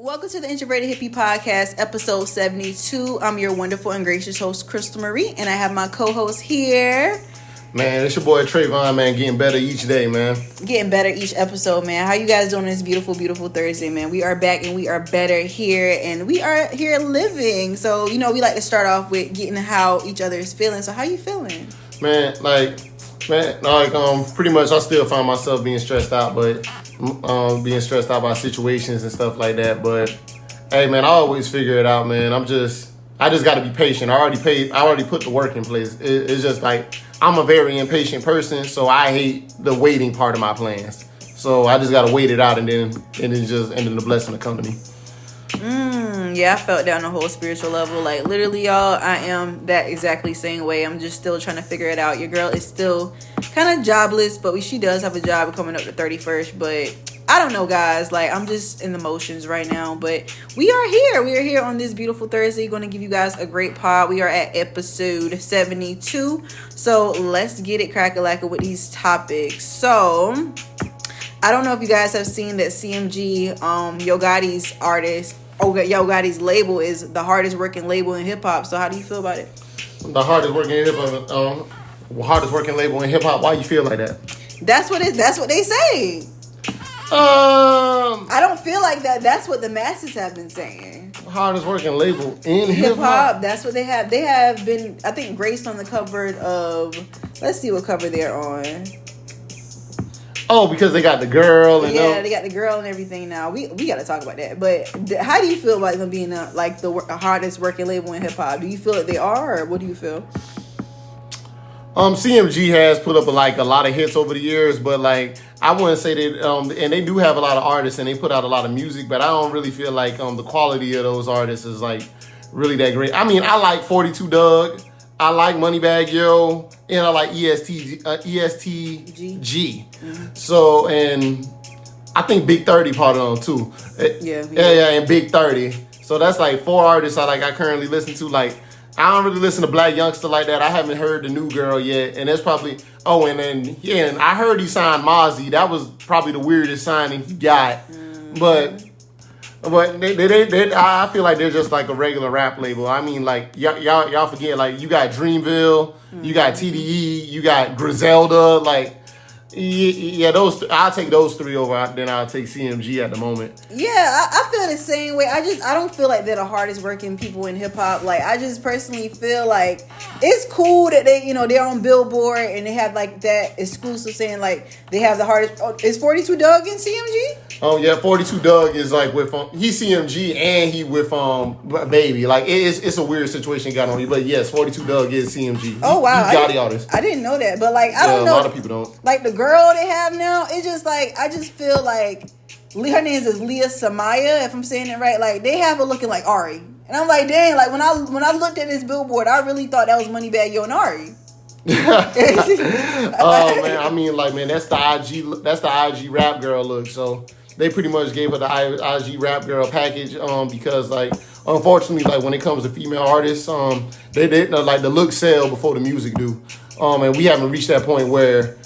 Welcome to the Introverted Hippie Podcast, episode 72. I'm your wonderful and gracious host, Crystal Marie, and I have my co-host here. Man, it's your boy Trayvon, man, getting better each day, man. Getting better each episode, man. How you guys doing this beautiful, beautiful Thursday, man? We are back and we are better here, and we are here living. So, we like to start off with getting how each other is feeling. So, how you feeling? Man, pretty much I still find myself being stressed out, but being stressed out by situations and stuff like that. But hey, man, I always figure it out, man. I just got to be patient. I already put the work in place. It's just like I'm a very impatient person, so I hate the waiting part of my plans. So I just got to wait it out, and then the blessing to come to me. Yeah, I felt down the whole spiritual level. Like, literally, y'all, I am that exactly same way. I'm just still trying to figure it out. Your girl is still kind of jobless, but she does have a job coming up the 31st. But I don't know, guys. Like, I'm just in the motions right now. But we are here. We are here on this beautiful Thursday. Going to give you guys a great pod. We are at episode 72. So let's get it crack-a-lacka with these topics. So I don't know if you guys have seen that CMG, Yo Gotti's artist, Yo Gotti's label is the hardest working label in hip hop. So how do you feel about it? The hardest working in hip hop, hardest working label in hip hop. Why you feel like that? That's what they say. I don't feel like that. That's what the masses have been saying. Hardest working label in hip hop. That's what they have. They have been, I think, graced on the cover of. Let's see what cover they're on. Oh, because they got the girl and they got the girl and everything now. We got to talk about that. But how do you feel about them being the hardest working label in hip hop? Do you feel that they are, or what do you feel? CMG has put up a lot of hits over the years, but I wouldn't say that. And they do have a lot of artists and they put out a lot of music, but I don't really feel like the quality of those artists is really that great. I mean, I like 42 Dugg. I like Moneybagg Yo, and I like ESTG. Mm-hmm. So, and I think Big 30 part on too. Yeah, and Big 30. So that's four artists I currently listen to. I don't really listen to Black Youngster like that. I haven't heard the new girl yet, and that's probably. Oh, and I heard he signed Mozzie. That was probably the weirdest signing he got, but. But they I feel like they're just a regular rap label. I mean, y'all forget, you got Dreamville, you got TDE, you got Griselda, those. I'll take those three over. Then I'll take CMG at the moment. Yeah, I feel the same way. I don't feel like they're the hardest working people in hip hop. I just personally feel like it's cool that they, they're on Billboard and they have that exclusive saying they have the hardest. Oh, is 42 Dugg in CMG? Oh yeah, 42 Dugg is with he's CMG and he with Baby. It's a weird situation got on you, but yes, 42 Dugg is CMG. Oh wow, He's Gotti artist. I didn't know that, but I don't know. A lot of people don't. The girl they have now, it's just I just feel her name is Leah Samaya, if I'm saying it right. They have her looking like Ari, and I'm dang. When I looked at this Billboard, I really thought that was Moneybagg Yo and Ari. Oh man, I mean man, that's the IG rap girl look. So they pretty much gave her the IG rap girl package because unfortunately when it comes to female artists they the looks sell before the music do and we haven't reached that point where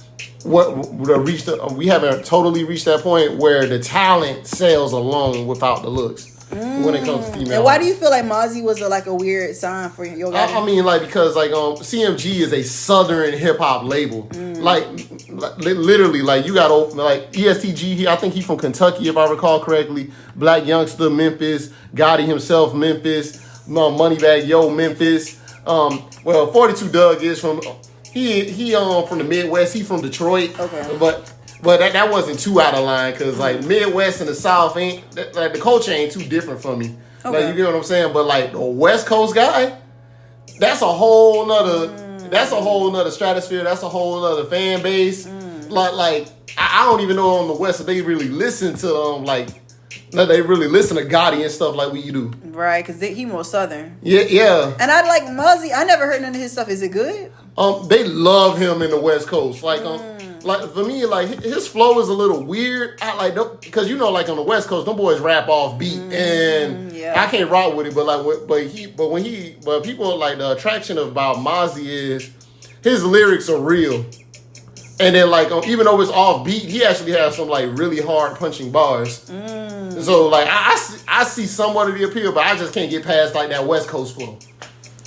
we haven't totally reached that point where the talent sells alone without the looks. When it comes to female. And why do you feel like Mozzie was a weird sign for Yo Gotti? I mean, because CMG is a southern hip hop label. Literally, you got ESTG. I think he's from Kentucky, if I recall correctly. Black Youngster, Memphis. Gotti himself, Memphis. Moneybagg Yo, Memphis. 42 Dugg is from he from the Midwest. He from Detroit. Okay, But that wasn't too out of line because Midwest and the South ain't the culture ain't too different from me. Okay. You get what I'm saying? But the West Coast guy, that's a whole nother stratosphere. That's a whole nother fan base. I don't even know on the West if they really listen to they really listen to Gotti and stuff like what you do. Right, because he more southern. Yeah. And I like Mozzie. I never heard none of his stuff. Is it good? They love him in the West Coast. For me, his flow is a little weird. I because on the West Coast, them boys rap off beat, and I can't rock with it. But people the attraction about Mozzie is his lyrics are real, And then like even though it's off beat, he actually has some like really hard punching bars. So like I see somewhat of the appeal, but I just can't get past like that West Coast flow.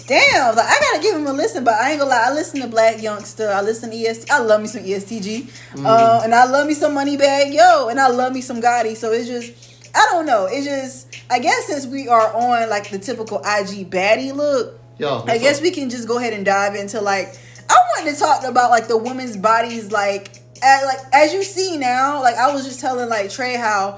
Damn, like I gotta give him a listen, but I ain't gonna lie. I listen to Black Youngster. I listen to EST. I love me some ESTG, and I love me some Moneybagg Yo, and I love me some Gotti. So it's just, I don't know. It's just, I guess since we are on like the typical IG baddie look, I guess we can just go ahead and dive into like, I wanted to talk about like the women's bodies, like as you see now. Like I was just telling like Trey how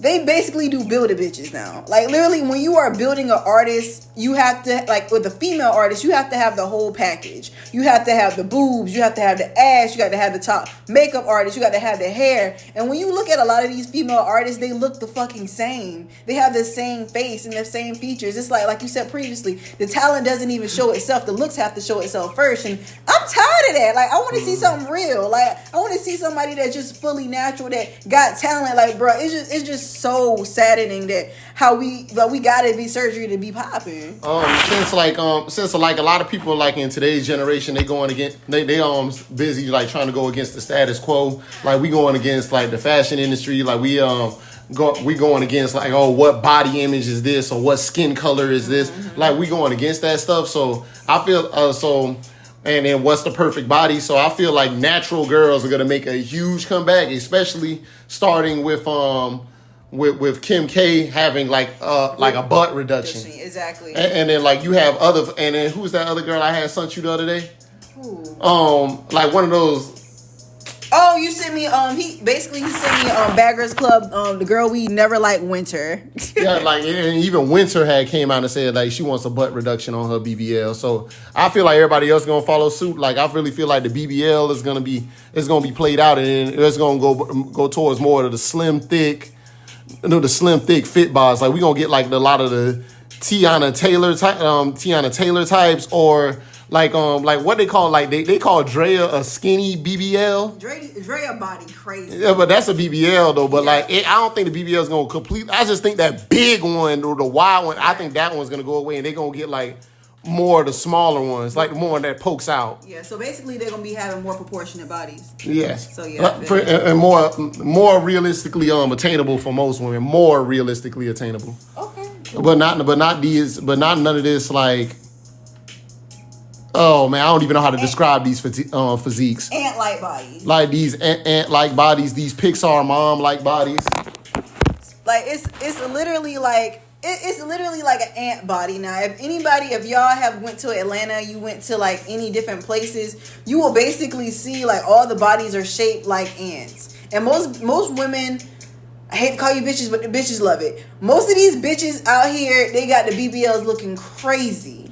they basically do build a bitches now. Like literally, when you are building an artist, you have to, like with a female artist, you have to have the whole package. You have to have the boobs, you have to have the ass, you got to have the top makeup artist, you got to have the hair. And when you look at a lot of these female artists, they look the fucking same. They have the same face and the same features. It's like you said previously, the talent doesn't even show itself. The looks have to show itself first. And I'm tired of that. Like I want to see something real. Like I want to see somebody that's just fully natural, that got talent. Like bro, it's just so saddening that how we gotta be surgery to be popping. Since a lot of people like in today's generation, they going against they busy like trying to go against the status quo. Like we going against like the fashion industry. Like we going against like, oh, what body image is this, or what skin color is this? Like we going against that stuff. So I feel and then what's the perfect body? So I feel like natural girls are gonna make a huge comeback, especially starting with Kim K having like a butt reduction. Exactly. And then like you have and then who's that other girl I had sent you the other day? Ooh. Like one of those. Oh, you sent me he sent me Bad Girls Club, the girl we never liked, Winter. Yeah, like and even Winter had came out and said like she wants a butt reduction on her BBL. So I feel like everybody else gonna follow suit. Like I really feel like the BBL is gonna be played out, and it's gonna go towards more of the slim thick fit bars. Like we gonna get like a lot of the Tiana Taylor types, or like what they call, like they call Drea a skinny BBL. Drea body crazy. Yeah, but that's a BBL though. But I don't think the BBL is gonna complete. I just think that big one or the wide one, I think that one's gonna go away, and they're gonna get like more of the smaller ones, like more that pokes out. Yeah, so basically they're gonna be having more proportionate bodies. Yes. So yeah, and more realistically attainable for most women. More realistically attainable. Okay. But not none of this like. Oh man, I don't even know how to describe these physiques. Ant-like bodies. Like these ant-like bodies, these Pixar mom-like bodies. Like it's literally like. It's literally like an ant body. Now, if y'all have went to Atlanta, you went to like any different places, you will basically see like all the bodies are shaped like ants. And most women, I hate to call you bitches, but the bitches love it. Most of these bitches out here, they got the BBLs looking crazy.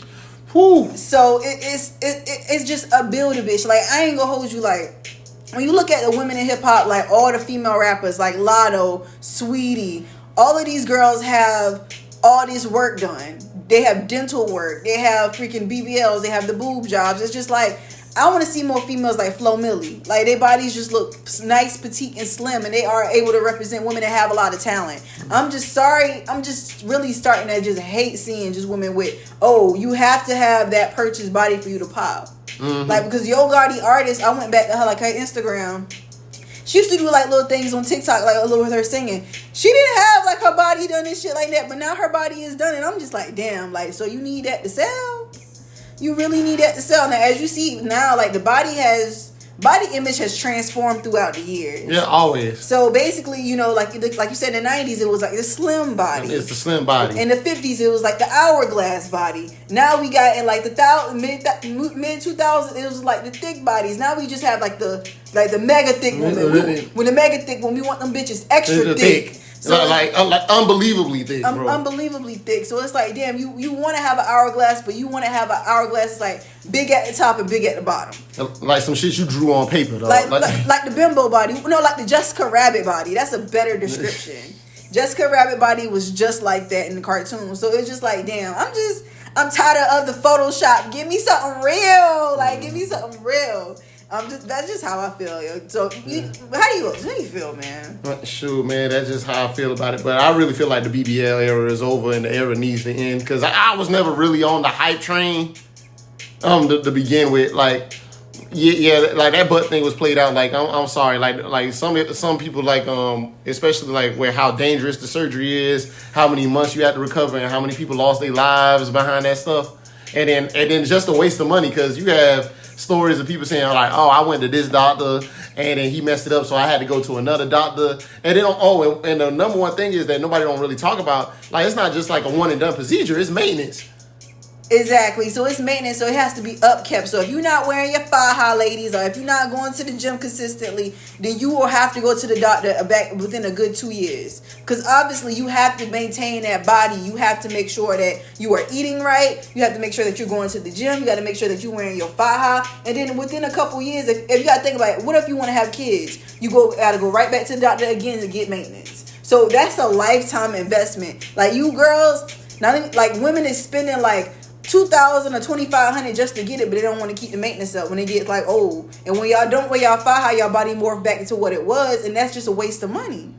Whew. So it's just a build-a-bitch. Like I ain't gonna hold you. Like when you look at the women in hip hop, like all the female rappers, like Lotto, Sweetie. All of these girls have all this work done. They have dental work. They have freaking BBLs. They have the boob jobs. It's just like, I want to see more females like Flo Milli. Like, their bodies just look nice, petite, and slim, and they are able to represent women that have a lot of talent. I'm just sorry. I'm just really starting to just hate seeing just women with, oh, you have to have that purchased body for you to pop. Mm-hmm. Like, because Yo Gotti artist, I went back to her, like, her Instagram. She used to do like little things on TikTok, like a little with her singing. She didn't have like her body done and shit like that, but now her body is done, and I'm just like, damn, like, so you need that to sell? You really need that to sell? Now, as you see now, like the body image has transformed throughout the years. Yeah, always. So basically, you know, like you said, in the 90s, it was like the slim body. It's the slim body. In the 50s, it was like the hourglass body. Now we got in like the mid 2000s, it was like the thick bodies. Now we just have like the mega thick woman. When the mega thick one, we want them bitches extra thick. So like unbelievably thick, bro. Unbelievably thick. So it's like, damn, you want to have an hourglass, but you want to have an hourglass that's like big at the top and big at the bottom. Like some shit you drew on paper, though. Like the bimbo body. No, like the Jessica Rabbit body. That's a better description. Jessica Rabbit body was just like that in the cartoon. So it's just like, damn, I'm tired of the Photoshop. Give me something real. Like, give me something real. That's just how I feel, yo. So, how do you feel, man? Shoot, man, that's just how I feel about it. But I really feel like the BBL era is over and the era needs to end, because I was never really on the hype train to begin with. Like Yeah, like that butt thing was played out. Like I'm sorry, like some people like especially like where how dangerous the surgery is, how many months you have to recover, and how many people lost their lives behind that stuff, and then just a waste of money because you have stories of people saying like, oh, I went to this doctor and then he messed it up, so I had to go to another doctor, and then and the number one thing is that nobody don't really talk about, like it's not just like a one and done procedure, it's maintenance. Exactly. So it's maintenance, so it has to be upkept. So if you're not wearing your faja, ladies, or if you're not going to the gym consistently, then you will have to go to the doctor back within a good 2 years. Because obviously you have to maintain that body. You have to make sure that you are eating right. You have to make sure that you're going to the gym. You got to make sure that you're wearing your faja. And then within a couple years, if you got to think about it, what if you want to have kids? You got to go right back to the doctor again to get maintenance. So that's a lifetime investment. Like you girls, not even, like women is spending like $2,000 or $2,500 just to get it, but they don't want to keep the maintenance up when they get like old. And when y'all don't wear y'all faja, y'all body morph back into what it was, and that's just a waste of money.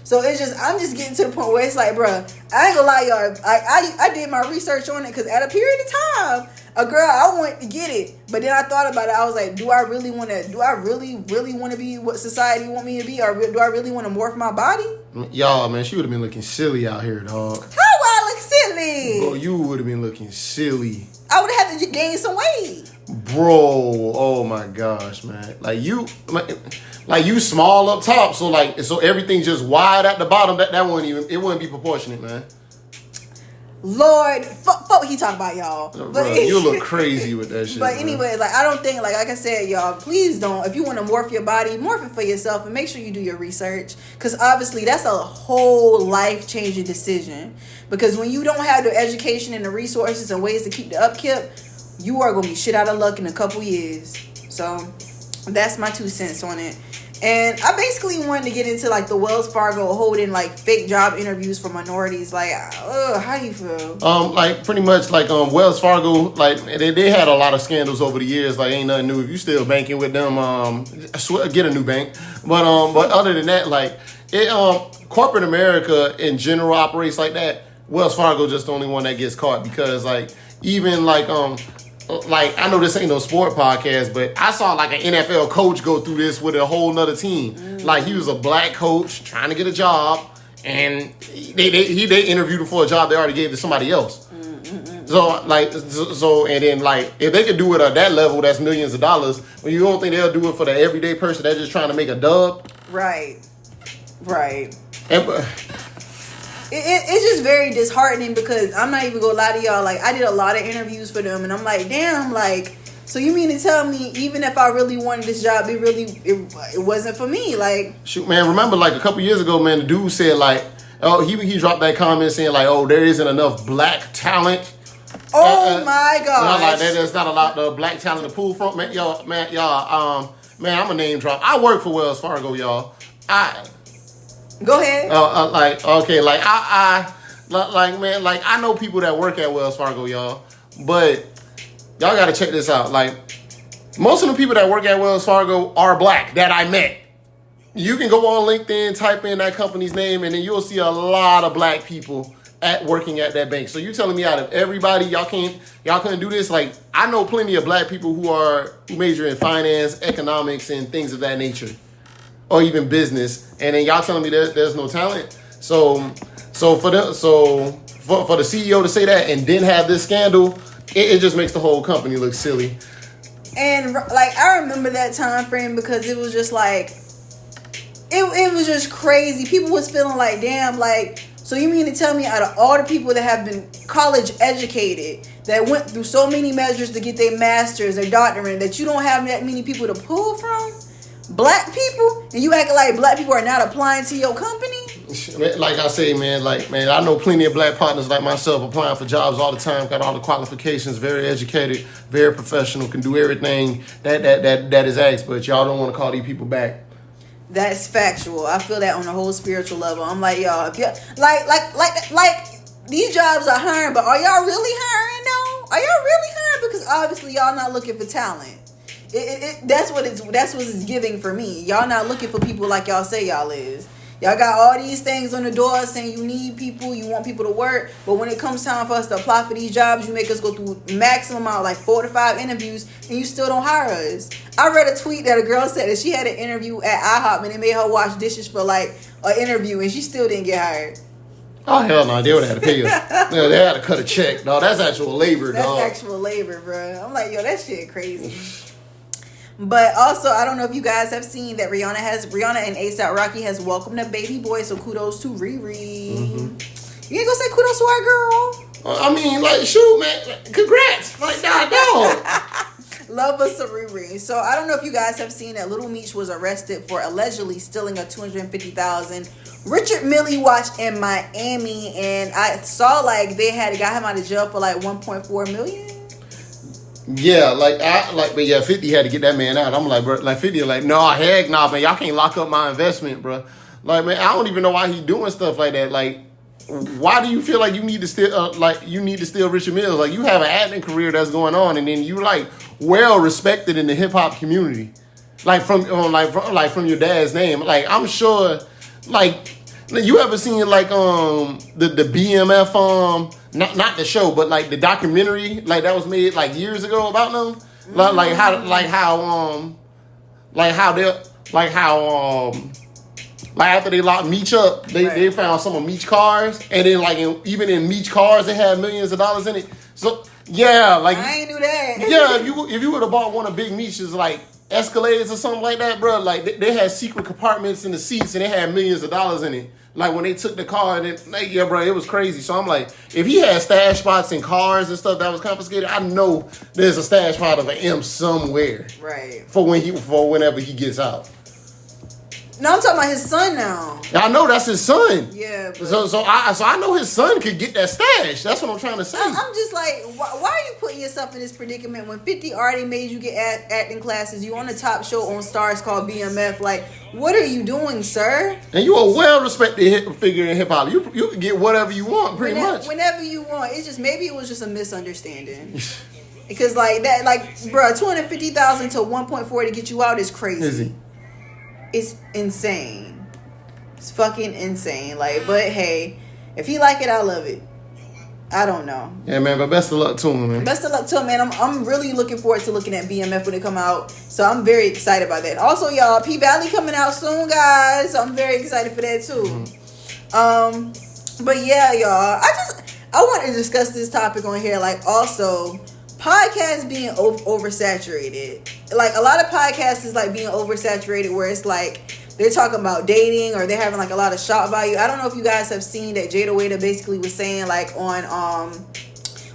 So it's just, I'm just getting to the point where it's like, bruh, I ain't gonna lie, y'all. I did my research on it because at a period of time, a girl, I wanted to get it, but then I thought about it. I was like, do I really want to be what society want me to be, or do I really want to morph my body? Y'all, man, she would have been looking silly out here, dog. How I look silly? Bro, you would have been looking silly. I would have had to gain some weight. Bro, oh my gosh, man. Like you small up top, so everything just wide at the bottom. That wouldn't be proportionate, man. Lord, fuck what he talking about, y'all. Bro, you look crazy with that shit. But anyway, like I don't think, like I said, y'all, please don't. If you want to morph your body, morph it for yourself, and make sure you do your research, because obviously that's a whole life-changing decision. Because when you don't have the education and the resources and ways to keep the upkeep, you are gonna be shit out of luck in a couple years. So that's my 2 cents on it. And I basically wanted to get into like the Wells Fargo holding like fake job interviews for minorities. Like, how do you feel? Like pretty much like Wells Fargo, like they had a lot of scandals over the years. Like ain't nothing new. If you still banking with them, get a new bank. But other than that, like corporate America in general operates like that. Wells Fargo just the only one that gets caught because like even like I know this ain't no sport podcast, but I saw like an NFL coach go through this with a whole nother team. Like he was a black coach trying to get a job, and they interviewed him for a job they already gave to somebody else. So and then like if they could do it at that level, that's millions of dollars. Well, you don't think they'll do it for the everyday person that's just trying to make a dub? Right. And, it's just very disheartening because I'm not even gonna lie to y'all. Like I did a lot of interviews for them, and I'm like, damn, like, so you mean to tell me even if I really wanted this job, it wasn't for me? Like, shoot, man, remember like a couple years ago, man, the dude said like, oh, he dropped that comment saying like, oh, there isn't enough black talent. Oh my god! Like there's not a lot of black talent to pull from, man. Y'all, man, I'm a name drop. I work for Wells Fargo, y'all. Go ahead. I know people that work at Wells Fargo, y'all. But y'all got to check this out. Like, most of the people that work at Wells Fargo are black that I met. You can go on LinkedIn, type in that company's name, and then you'll see a lot of black people working at that bank. So you telling me out of everybody, y'all couldn't do this? Like, I know plenty of black people who major in finance, economics, and things of that nature. Or even business, and then y'all telling me there's no talent. So for the CEO to say that and then have this scandal, it just makes the whole company look silly. And like I remember that time frame because it was just like it was just crazy. People was feeling like, damn, like, so you mean to tell me out of all the people that have been college educated, that went through so many measures to get their master's, their doctorate, that you don't have that many people to pull from? Black people? And you acting like black people are not applying to your company? Like I say, man, I know plenty of black partners like myself applying for jobs all the time, got all the qualifications, very educated, very professional, can do everything that is asked, but y'all don't want to call these people back. That's factual. I feel that on a whole spiritual level. I'm like, y'all, if you like these jobs are hiring, but are y'all really hiring though? Are y'all really hiring? Because obviously y'all not looking for talent. That's what it's giving for me. Y'all not looking for people like y'all say y'all is. Y'all got all these things on the door saying you need people, you want people to work, but when it comes time for us to apply for these jobs, you make us go through maximum amount, like 4 to 5 interviews, and you still don't hire us. I read a tweet that a girl said that she had an interview at IHOP and they made her wash dishes for like an interview, and she still didn't get hired. Oh, hell no. They would have had to pay you. They had to cut a check. No, that's actual labor, dog. That's actual labor, bro. I'm like, yo, that shit crazy. But also, I don't know if you guys have seen that Rihanna and A$AP Rocky has welcomed a baby boy, so kudos to Riri. Mm-hmm. You ain't gonna say kudos to our girl? I mean, like, shoot, man. Congrats. Like, no. Love us a Riri. So, I don't know if you guys have seen that Little Meech was arrested for allegedly stealing a $250,000 Richard Mille watch in Miami, and I saw like they had got him out of jail for like $1.4 million. Yeah, but yeah, 50 had to get that man out. I'm like, bro, like 50, like, no, heck nah, man, y'all can't lock up my investment, bro. Like, man, I don't even know why he's doing stuff like that. Like, why do you feel like you need to steal Richard Mille? Like, you have an acting career that's going on, and then you like well respected in the hip hop community, like from your dad's name. Like, I'm sure, like, you ever seen like the BMF not the show, but like the documentary like that was made like years ago about them, like after they locked Meech up, they found some of Meech cars, and then like even in Meech cars they had millions of dollars in it. So yeah, like I ain't knew that. Yeah, if you would have bought one of Big Meech's like Escalades or something like that, bro, like they had secret compartments in the seats and they had millions of dollars in it. Like when they took the car and yeah, bro, it was crazy. So I'm like, if he had stash spots in cars and stuff that was confiscated, I know there's a stash spot of an M somewhere, right? For whenever he gets out. No, I'm talking about his son now. I know that's his son. Yeah. So I know his son could get that stash. That's what I'm trying to say. I'm just like, why are you putting yourself in this predicament when 50 already made you get acting classes? You on the top show on Stars called BMF. Like, what are you doing, sir? And you a well-respected figure in hip hop. You can get whatever you want, pretty much. Whenever you want. It's just maybe it was just a misunderstanding. Because like that, like, bro, $250,000 to 1.4 to get you out is crazy. Is he? It's insane. It's fucking insane. Like, but hey, if he like it, I love it. I don't know. Yeah, man, but best of luck to him, man. Best of luck to him, man. I'm really looking forward to looking at BMF when it come out. So I'm very excited about that. Also, y'all, P-Valley coming out soon, guys. So I'm very excited for that too. Mm-hmm. But yeah, y'all. I want to discuss this topic on here. Like, also, podcasts being oversaturated. Like, a lot of podcasts is like being oversaturated where it's like they're talking about dating or they're having like a lot of shock value. I don't know if you guys have seen that Jada Waiter basically was saying like on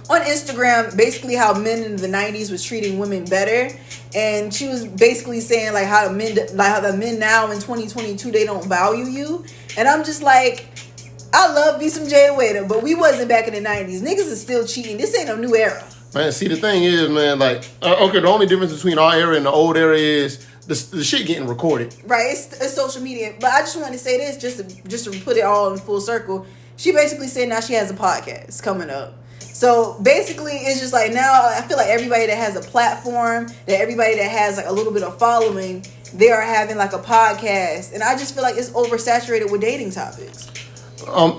Instagram basically how men in the 90s was treating women better, and she was basically saying like how the men now in 2022 they don't value you. And I'm just like, I love me some Jada Waiter, but we wasn't back in the 90s. Niggas is still cheating. This ain't a new era. Man, see, the thing is, man, like, okay, the only difference between our era and the old era is the shit getting recorded. Right, it's social media. But I just wanted to say this, just to put it all in full circle. She basically said now she has a podcast coming up. So basically, it's just like now I feel like everybody that has a platform, that everybody that has like a little bit of following, they are having like a podcast. And I just feel like it's oversaturated with dating topics.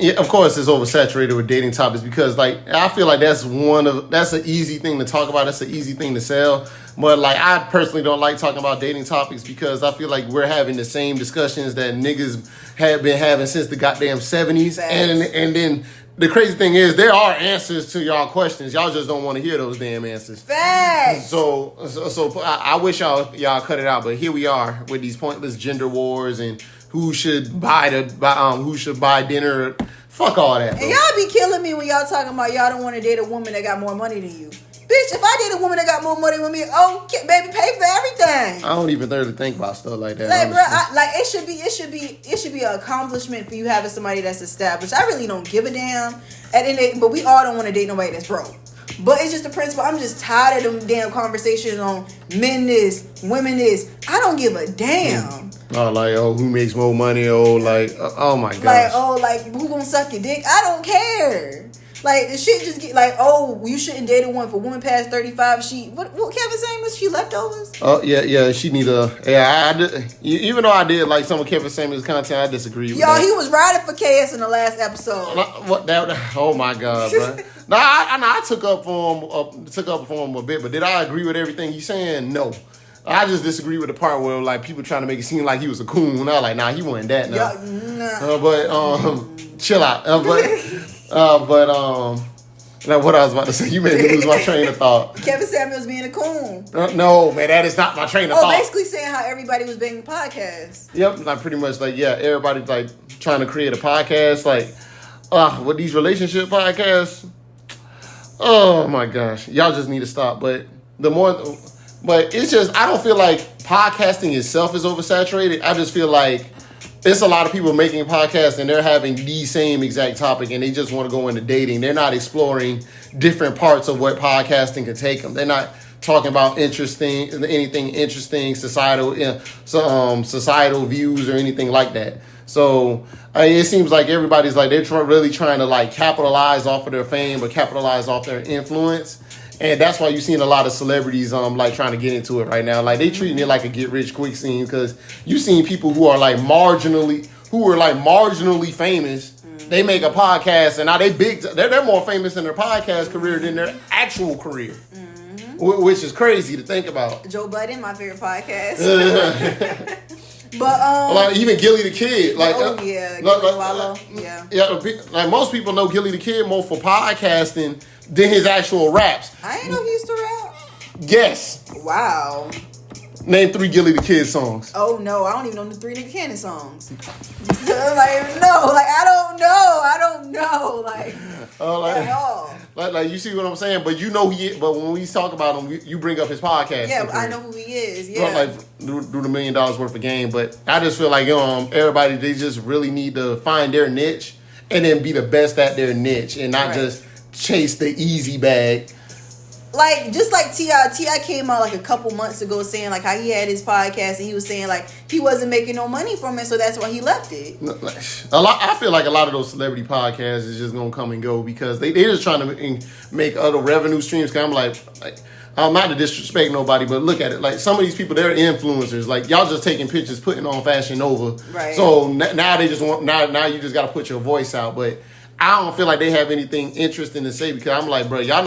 Yeah, of course it's oversaturated with dating topics because like I feel like that's an easy thing to talk about. That's an easy thing to sell. But like I personally don't like talking about dating topics because I feel like we're having the same discussions that niggas have been having since the goddamn 70s. And then the crazy thing is there are answers to y'all questions. Y'all just don't want to hear those damn answers. Facts. So I wish y'all cut it out, but here we are with these pointless gender wars and who should buy dinner. Fuck all that. And y'all be killing me when y'all talking about y'all don't want to date a woman that got more money than you. Bitch, if I date a woman that got more money than me, okay, baby, pay for everything. I don't even dare to think about stuff like that. Like, bro, it should be an accomplishment for you having somebody that's established. I really don't give a damn. But we all don't want to date nobody that's broke. But it's just the principle. I'm just tired of them damn conversations on men this, women this. I don't give a damn. Who makes more money? Oh my gosh. Like, who gonna suck your dick? I don't care. Like, the shit just get like, oh, you shouldn't date a woman for woman past 35. What Kevin Samuels? She leftovers? Oh, yeah, she need a... Yeah, I did, even though I did like some of Kevin Samuels' content, I disagree with that. He was riding for KS in the last episode. Oh, my God, bro. No, I took up for him a bit, but did I agree with everything he's saying? No. I just disagree with the part where like people trying to make it seem like he was a coon. I was like, nah, he wasn't that now. Chill out. Now what I was about to say, you made me lose my train of thought. Kevin Samuels being a coon. No, man, that is not my train of thought. Basically saying how everybody was being podcasts. Yep, like pretty much like, yeah, everybody like trying to create a podcast, like, with these relationship podcasts. Oh my gosh, y'all just need to stop. But it's just, I don't feel like podcasting itself is oversaturated. I just feel like it's a lot of people making podcasts and they're having the same exact topic and they just want to go into dating. They're not exploring different parts of what podcasting can take them. They're not talking about anything interesting, societal views or anything like that. So it seems like everybody's like, they're really trying to like capitalize off of their fame or capitalize off their influence. And that's why you're seeing a lot of celebrities like trying to get into it right now. Like they treating it like a get rich quick scene because you seen people who are like marginally famous. Mm-hmm. They make a podcast and now they're more famous in their podcast career than their actual career. Mm-hmm. Which is crazy to think about. Joe Budden, my favorite podcast. But like even Gilly the Kid, like Wallow, like most people know Gilly the Kid more for podcasting than his actual raps. I didn't know he used to rap. Yes. Wow. Name 3 Gilly the Kid songs. Oh no, I don't even know the 3 Nick Cannon songs. I don't know, at all. Like you see what I'm saying, but but when we talk about him, you bring up his podcast. Yeah, I know who he is. Yeah, like do the $1 million worth of game, but I just feel like everybody, they just really need to find their niche and then be the best at their niche and not just chase the easy bag. Like, just like T.I. came out like a couple months ago saying like how he had his podcast and he was saying like he wasn't making no money from it, so that's why he left it. I feel like a lot of those celebrity podcasts is just gonna come and go because they're just trying to make other revenue streams. Cause I'm like I'm not to disrespect nobody, but look at it. Like some of these people, they're influencers. Like y'all just taking pictures, putting on Fashion Nova. Right. So now they just want now you just got to put your voice out, but I don't feel like they have anything interesting to say because I'm like, bro, y'all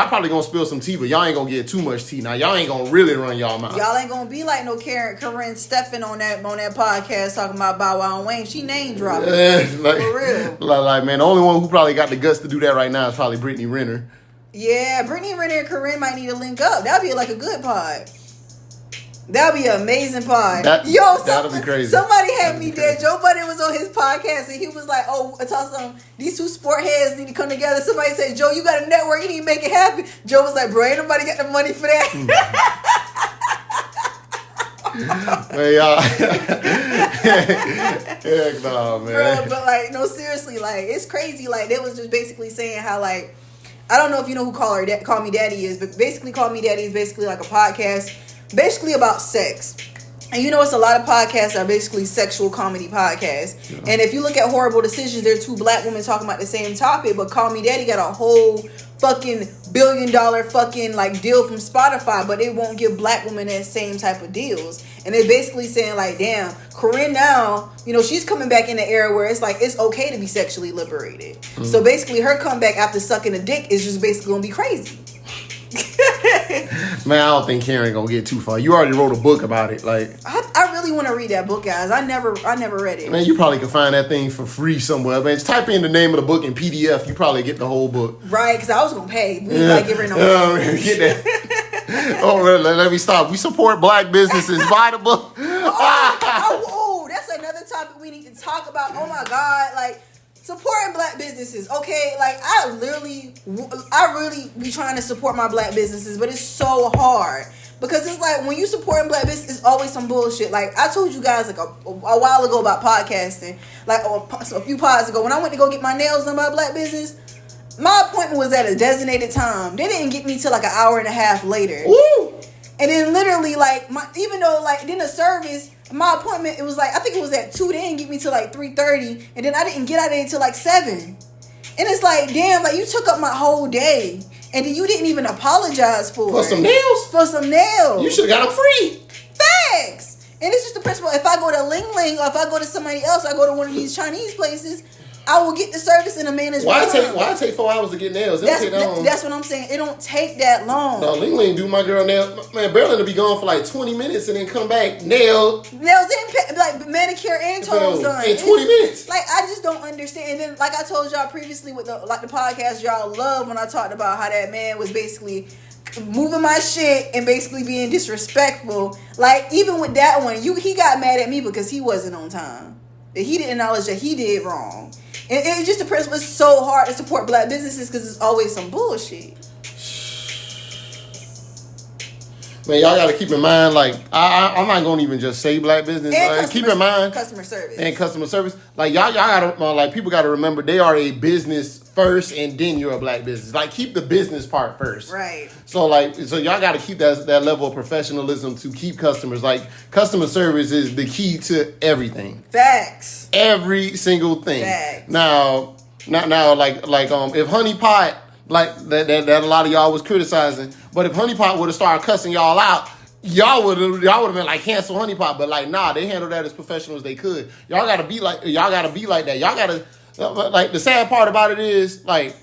probably gonna spill some tea, but y'all ain't gonna get too much tea. Now y'all ain't gonna really run y'all mouth. Y'all ain't gonna be like no Corinne Steffen on that podcast talking about Bow Wow and Wayne. She name dropping. For real. Like man, the only one who probably got the guts to do that right now is probably Brittany Renner. Yeah, Brittany Renner and Corinne might need to link up. That'd be like a good pod. That'd be an amazing pod. That'd be crazy. Somebody had me there. Joe Budden was on his podcast and he was like, "Oh, I told them these two sport heads need to come together." Somebody said, "Joe, you got a network. You need to make it happen." Joe was like, "Bro, ain't nobody got the money for that." Man, y'all. Heck no, man. Bro, but like, no, seriously, like it's crazy. Like they was just basically saying how like I don't know if you know who Call Me Daddy is, but basically Call Me Daddy is basically like a podcast. Basically about sex. And you know it's a lot of podcasts that are basically sexual comedy podcasts. Yeah. And if you look at Horrible Decisions, there are 2 black women talking about the same topic, but Call Me Daddy got a whole fucking $1 billion fucking like deal from Spotify, but they won't give black women that same type of deals. And they're basically saying like, damn, Corinne now, you know, she's coming back in the era where it's like it's okay to be sexually liberated. Mm. So basically her comeback after sucking a dick is just basically gonna be crazy. Man, I don't think Karen gonna get too far. You already wrote a book about it. Like, I really want to read that book, guys. I never read it. Man, you probably can find that thing for free somewhere. Man, just type in the name of the book in PDF. You probably get the whole book. Right, because I was gonna pay. We like give her no money. Get that. Oh, let me stop. We support black businesses. Buy the book. Oh, that's another topic we need to talk about. Oh my God, like. Supporting black businesses, okay? Like, I really be trying to support my black businesses, but it's so hard. Because it's like, when you supporting black business, it's always some bullshit. Like, I told you guys, like, a while ago about podcasting. Like, a few pods ago, when I went to go get my nails done by a black business, my appointment was at a designated time. They didn't get me till, like, an hour and a half later. Woo! And then, literally, like, even though, like, then the service... My appointment, it was like, I think it was at 2. They didn't get me till like 3:30. And then I didn't get out of there until like 7. And it's like, damn, like you took up my whole day. And then you didn't even apologize for some nails? For some nails. You should have got them free. Facts. And it's just the principle. If I go to Ling Ling or if I go to somebody else, I go to one of these Chinese places, I will get the service in a man's Why take 4 hours to get nails? That's what I'm saying. It don't take that long. No, Ling Ling do my girl nails. Man, Berlin will be gone for like 20 minutes and then come back nails and like manicure and toes done in 20 minutes. Like I just don't understand. And then like I told y'all previously with the podcast, y'all love when I talked about how that man was basically moving my shit and basically being disrespectful. Like even with that one, he got mad at me because he wasn't on time. He didn't acknowledge that he did wrong. And it's just the principle. It's so hard to support black businesses because it's always some bullshit. Man, y'all got to keep in mind, like, I'm not going to even just say black business. Keep in mind. Customer service. And customer service. Like, y'all got to, like, people got to remember they are a business first and then you're a black business. Like, keep the business part first. Right. So y'all got to keep that level of professionalism to keep customers. Like, customer service is the key to everything. Facts. Every single thing. Facts. Now, if Honey Pot, like that a lot of y'all was criticizing, but if Honey Pot would have started cussing y'all out, y'all would have been like, cancel Honey Pot. But like, nah, they handled that as professional as they could. Y'all gotta be like that. Y'all gotta, like, the sad part about it is, like,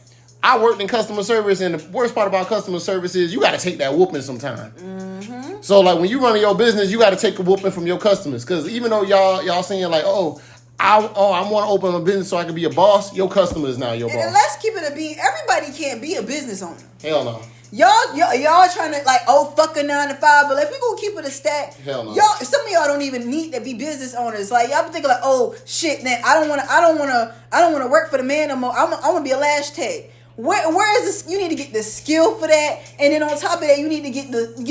I worked in customer service, and the worst part about customer service is you gotta take that whooping sometime. Mm-hmm. So like when you run your business, you gotta take a whooping from your customers, because even though y'all saying like, I want to open a business so I can be a boss. Your customer is now your boss. And let's keep it a beat. Everybody can't be a business owner. Hell no. Y'all trying to like, fuck a 9 to 5, but if we gonna keep it a stack, hell no. Some of y'all don't even need to be business owners. Like y'all be thinking like, oh shit, man, I don't wanna work for the man no more. I wanna be a lash tech. Where is this? You need to get the skill for that, and then on top of that, you need to get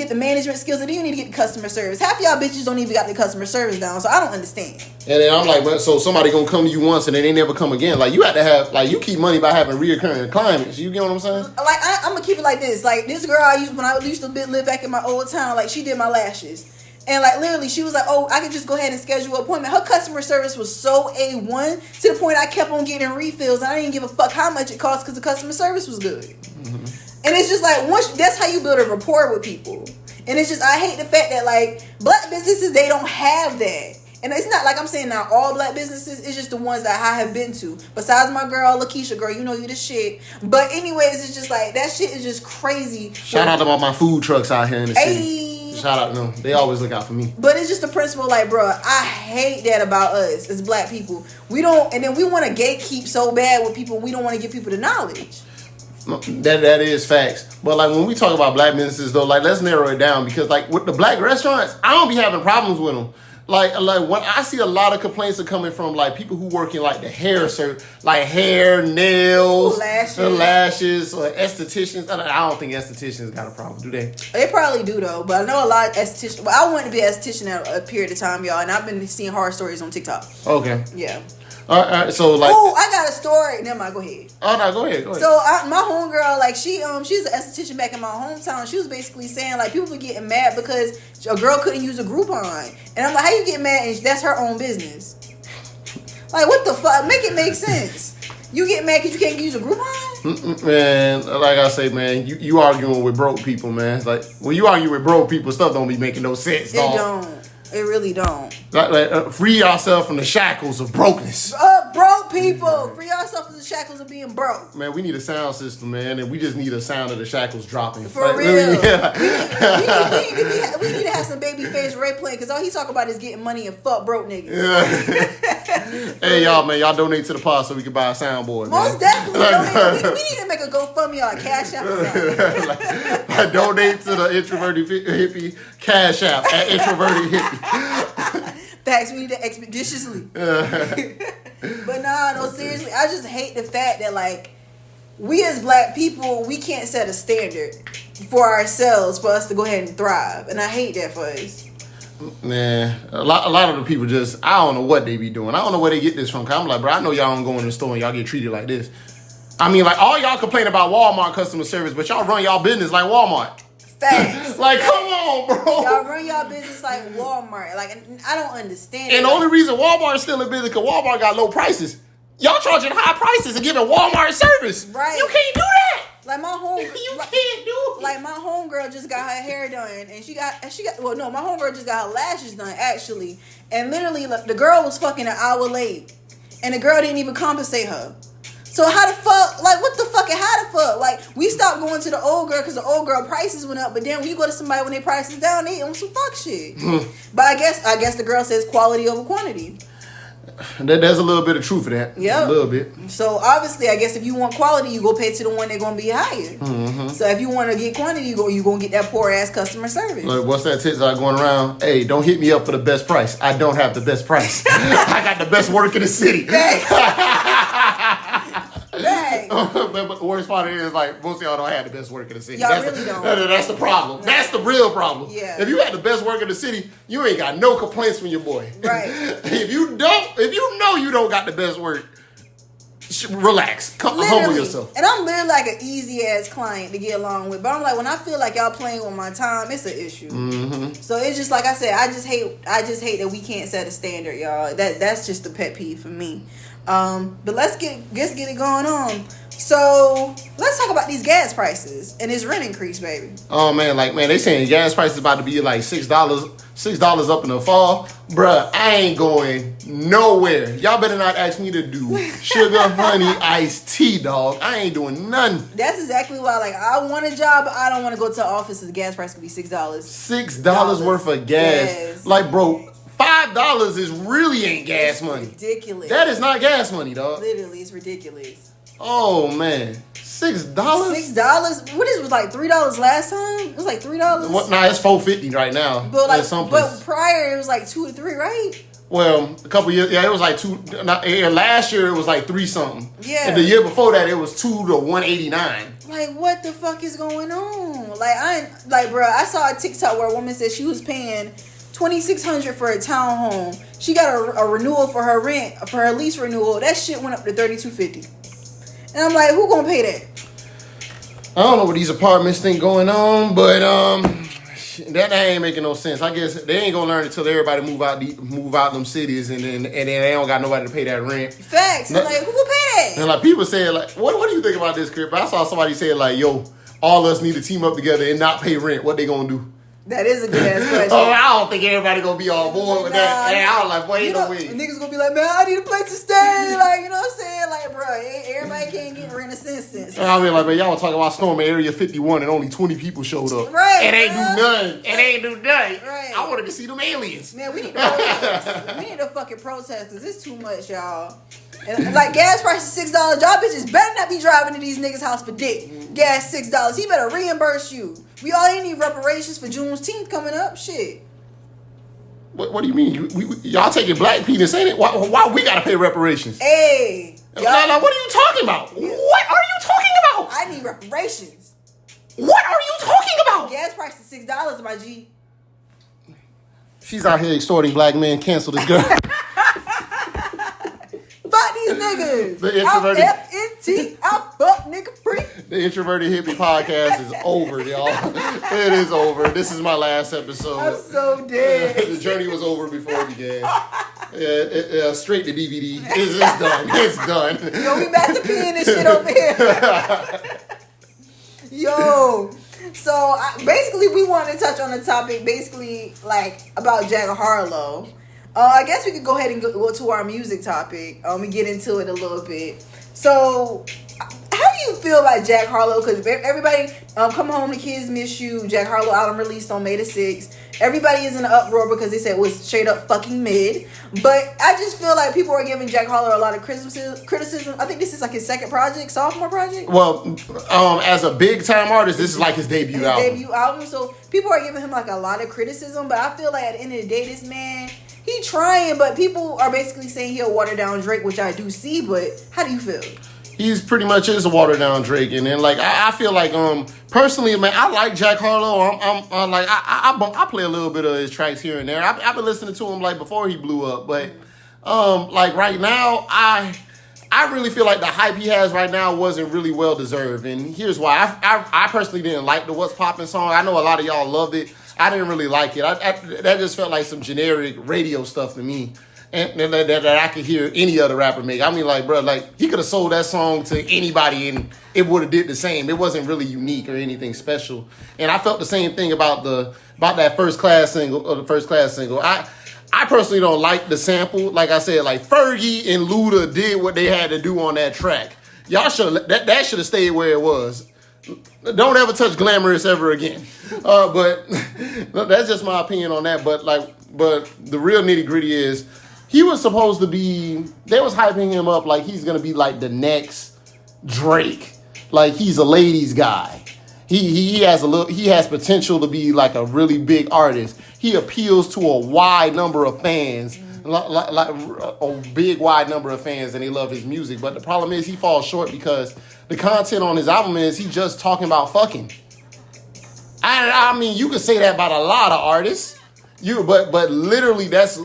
the management skills, and then you need to get the customer service. Half y'all bitches don't even got the customer service down, so I don't understand. And then I'm like, so somebody gonna come to you once, and then they never come again. Like you have to have, like, you keep money by having reoccurring clients. You get what I'm saying? Like I'm gonna keep it like this. Like this girl when I used to live back in my old town, like she did my lashes. And like literally, she was like, "Oh, I could just go ahead and schedule an appointment." Her customer service was so A1 to the point I kept on getting refills, and I didn't give a fuck how much it cost because the customer service was good. Mm-hmm. And it's just like that's how you build a rapport with people. And it's just I hate the fact that like black businesses they don't have that. And it's not like I'm saying not all black businesses. It's just the ones that I have been to. Besides my girl, Lakeisha, girl, you know you the shit. But anyways, it's just like that shit is just crazy. Shout out to all my food trucks out here in the city. Shout out to them. They always look out for me. But it's just the principle, like, bro, I hate that about us as black people. We don't, and then we want to gatekeep so bad with people. We don't want to give people the knowledge. That is facts. But like when we talk about black businesses, though, like let's narrow it down, because like with the black restaurants, I don't be having problems with them. Like when I see a lot of complaints are coming from like people who work in like the hair like hair, nails, lashes, or estheticians. I don't think estheticians got a problem, do they? They probably do though, but I know a lot of estheticians. Well, I wanted to be an esthetician at a period of time, y'all, and I've been seeing horror stories on TikTok. Okay. Yeah. All right, so like. Oh, I got a story. Never mind. Go ahead. Oh no, go ahead. So my homegirl, like she's an esthetician back in my hometown. She was basically saying like people were getting mad because a girl couldn't use a Groupon, and I'm like, how you get mad? And that's her own business. Like what the fuck? Make it make sense. You get mad because you can't use a Groupon? Man, like I say, man, you arguing with broke people, man. It's like when you argue with broke people, stuff don't be making no sense. It don't. It really don't. Like, free yourself from the shackles of brokenness. Broke people. Free yourself from the shackles of being broke. Man, we need a sound system, man, and we just need a sound of the shackles dropping. For like, real. Yeah. We need to have some Babyface Ray playing, because all he talk about is getting money and fuck broke niggas. Yeah. Hey, y'all, man, y'all donate to the pod so we can buy a soundboard. Most definitely. We need to make a GoFundMe or a Cash App or something. like donate to the Introverted Hippie Cash App at Introverted Hippie. Facts, we need to expeditiously. But no, seriously, I just hate the fact that like we as black people, we can't set a standard for ourselves for us to go ahead and thrive, and I hate that for us. Man, a lot of the people just, I don't know what they be doing. I don't know where they get this from. Cause I'm like, bro, I know y'all don't go in the store and y'all get treated like this. I mean, like all y'all complain about Walmart customer service, but y'all run y'all business like Walmart. Facts. Like, come on, bro. Y'all run y'all business like Walmart. Like, I don't understand. And the only reason Walmart is still in business because Walmart got low prices. Y'all charging high prices and giving Walmart service. Right. You can't do that. Like my home, you can't do it. Like my homegirl just got her hair done, and she got. Well, no, my homegirl just got her lashes done actually, and literally the girl was fucking an hour late, and the girl didn't even compensate her. So how the fuck, like, what the fuck and how the fuck? Like, we stopped going to the old girl because the old girl prices went up, but then when you go to somebody when their prices down, they on some fuck shit. But I guess the girl says quality over quantity. There's a little bit of truth in that. Yeah, a little bit. So obviously, I guess if you want quality, you go pay to the one that's gonna be higher. Mm-hmm. So if you want to get quantity, you gonna get that poor ass customer service. Like, what's that TikTok going around? Hey, don't hit me up for the best price. I don't have the best price. I got the best work in the city. But the worst part is, like, most of y'all don't have the best work in the city. Y'all really don't. That's the problem. No. That's the real problem. Yeah. If you had the best work in the city, you ain't got no complaints from your boy. Right. If you know you don't got the best work, relax. Humble yourself. And I'm literally like an easy ass client to get along with. But I'm like, when I feel like y'all playing with my time, it's an issue. Mm-hmm. So it's just like I said, I just hate that we can't set a standard, y'all. That's just a pet peeve for me. But let's get it going on. So let's talk about these gas prices and this rent increase, baby. Oh man, they saying gas prices about to be like $6 up in the fall. Bruh, I ain't going nowhere. Y'all better not ask me to do sugar, honey, iced tea, dog. I ain't doing nothing. That's exactly why, like, I want a job, but I don't want to go to the office and the gas price could be $6. $6 worth of gas. Like, bro, $5 is really ain't gas money. Ridiculous. That is not gas money, dog. Literally, it's ridiculous. Oh man, $6. $6. What was like $3 last time? It was like $3. What? Nah, it's $4.50 right now. But like, but prior it was like $2 to $3, right? Well, a couple years, it was like last year it was like 3 something. Yeah. And the year before that it was $2 to $1.89. Like, what the fuck is going on? Like, bro, I saw a TikTok where a woman said she was paying $2,600 for a townhome. She got a renewal for her rent, for her lease renewal. That shit went up to $3,250. And I'm like, who gonna pay that? I don't know what these apartments think going on, but that ain't making no sense. I guess they ain't gonna learn until everybody move out them cities, and then they don't got nobody to pay that rent. Facts. Like, who will pay that? And like people say, like, what do you think about this, Crip? I saw somebody say like, yo, all us need to team up together and not pay rent. What they gonna do? That is a good ass question. Oh, I don't think everybody gonna be on board with that. And I was like, boy, ain't no way. Niggas gonna be like, man, I need a place to stay. Like, you know what I'm saying? Like, bro, everybody can't get rent assistance. I mean, like, man, y'all talking about storming Area 51 and only 20 people showed up. Right. It ain't do nothing. Right. I wanted to see them aliens. Man, we need to protest. We need to fucking protest because it's too much, y'all. And like, gas prices $6. Y'all bitches better not be driving to these niggas' house for dick. Gas $6. He better reimburse you. We all ain't need reparations for Juneteenth coming up. Shit. What do you mean? Y'all taking black penis, ain't it? Why we gotta pay reparations? Hey. No, what are you talking about? Yeah. What are you talking about? I need reparations. What are you talking about? Gas price is $6, my G. She's out here extorting black men. Cancel this girl. Fuck these niggas. The introverted FNT. I fuck nigga free. The Introverted Hippie podcast is over, y'all. It is over. This is my last episode. I'm so dead. The journey was over before it began. Straight to DVD. It's done. It's done. Yo, we back to peeing this shit over here. Yo. So, basically, we want to touch on the topic, basically, like, about Jack Harlow. I guess we could go ahead and go to our music topic. We get into it a little bit. So, how do you feel about Jack Harlow? Because everybody, Come Home, the Kids Miss You, Jack Harlow album released on May the 6th. Everybody is in an uproar because they said it was straight up fucking mid. But I just feel like people are giving Jack Harlow a lot of criticism. I think this is like his second project, sophomore project. Well, as a big time artist, this is like his debut album. So people are giving him like a lot of criticism. But I feel like at the end of the day, this man, he trying, but people are basically saying he'll water down Drake, which I do see. But how do you feel? He's pretty much is a watered down Drake, and then like I feel like personally, man, I like Jack Harlow. I'm like I play a little bit of his tracks here and there. I've been listening to him like before he blew up, but like right now I really feel like the hype he has right now wasn't really well deserved, and here's why. I personally didn't like the What's Poppin' song. I know a lot of y'all loved it. I didn't really like it. That just felt like some generic radio stuff to me. and that I could hear any other rapper make. I mean, like, bro, like he could have sold that song to anybody and it would have did the same. It wasn't really unique or anything special. And I felt the same thing about that First Class single or the First Class single. I personally don't like the sample. Like I said, like Fergie and Luda did what they had to do on that track. Y'all should that should have stayed where it was. Don't ever touch Glamorous ever again. But that's just my opinion on that. But the real nitty gritty is he was supposed to be. They was hyping him up like he's gonna be like the next Drake. Like he's a ladies guy. He has potential to be like a really big artist. He appeals to a wide number of fans. Like a big wide number of fans, and they love his music. But the problem is he falls short because the content on his album is he just talking about fucking. I mean, you could say that about a lot of artists. But literally that's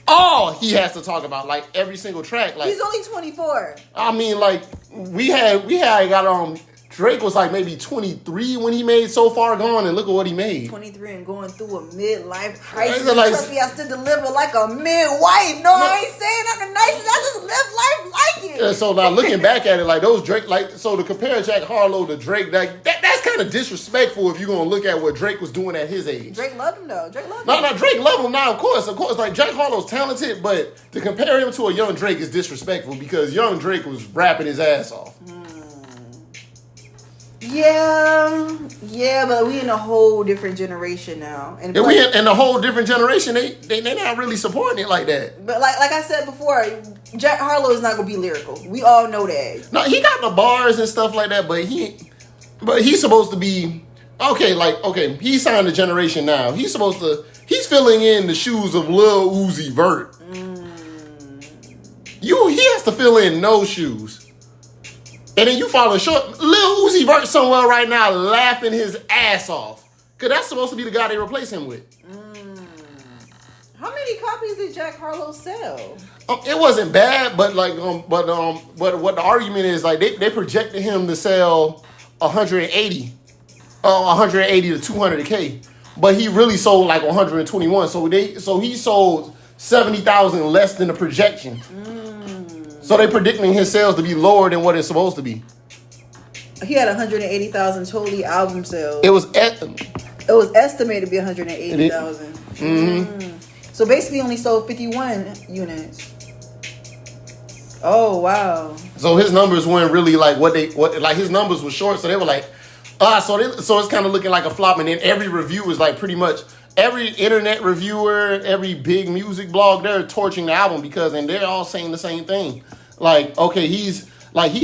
all he has to talk about. Like every single track. Like he's only 24. I mean, like we had got on. Drake was like maybe 23 when he made So Far Gone, and look at what he made. 23 and going through a midlife crisis. Like, Trust me, I still deliver like a midwife. No, I ain't saying I'm the nicest. I just live life like it. Yeah, so now looking back at it, like those Drake, like so to compare Jack Harlow to Drake, like that's kind of disrespectful if you're gonna look at what Drake was doing at his age. Drake loved him though. Drake loved him. No, Drake loved him now. Of course, like Jack Harlow's talented, but to compare him to a young Drake is disrespectful because young Drake was rapping his ass off. Yeah, but we in a whole different generation now, and we in a whole different generation. They not really supporting it like that. But like I said before, Jack Harlow is not gonna be lyrical. We all know that. No, he got the bars and stuff like that, but he's supposed to be okay. He signed a generation now. He's filling in the shoes of Lil Uzi Vert. He has to fill in no shoes. And then you falling short. Lil Uzi Vert somewhere right now laughing his ass off. Because that's supposed to be the guy they replace him with. How many copies did Jack Harlow sell? It wasn't bad, but what the argument is, like, they projected him to sell 180 to 200K. But he really sold like 121. So he sold 70,000 less than the projection. So they're predicting his sales to be lower than what it's supposed to be. He had 180,000 totally album sales. It was estimated to be 180,000. So basically, only sold 51 units. Oh wow! So his numbers weren't really like his numbers were short. So they were like, so it's kind of looking like a flop. And then every review is like pretty much. Every internet reviewer, every big music blog, they're torching the album and they're all saying the same thing. Like, okay, he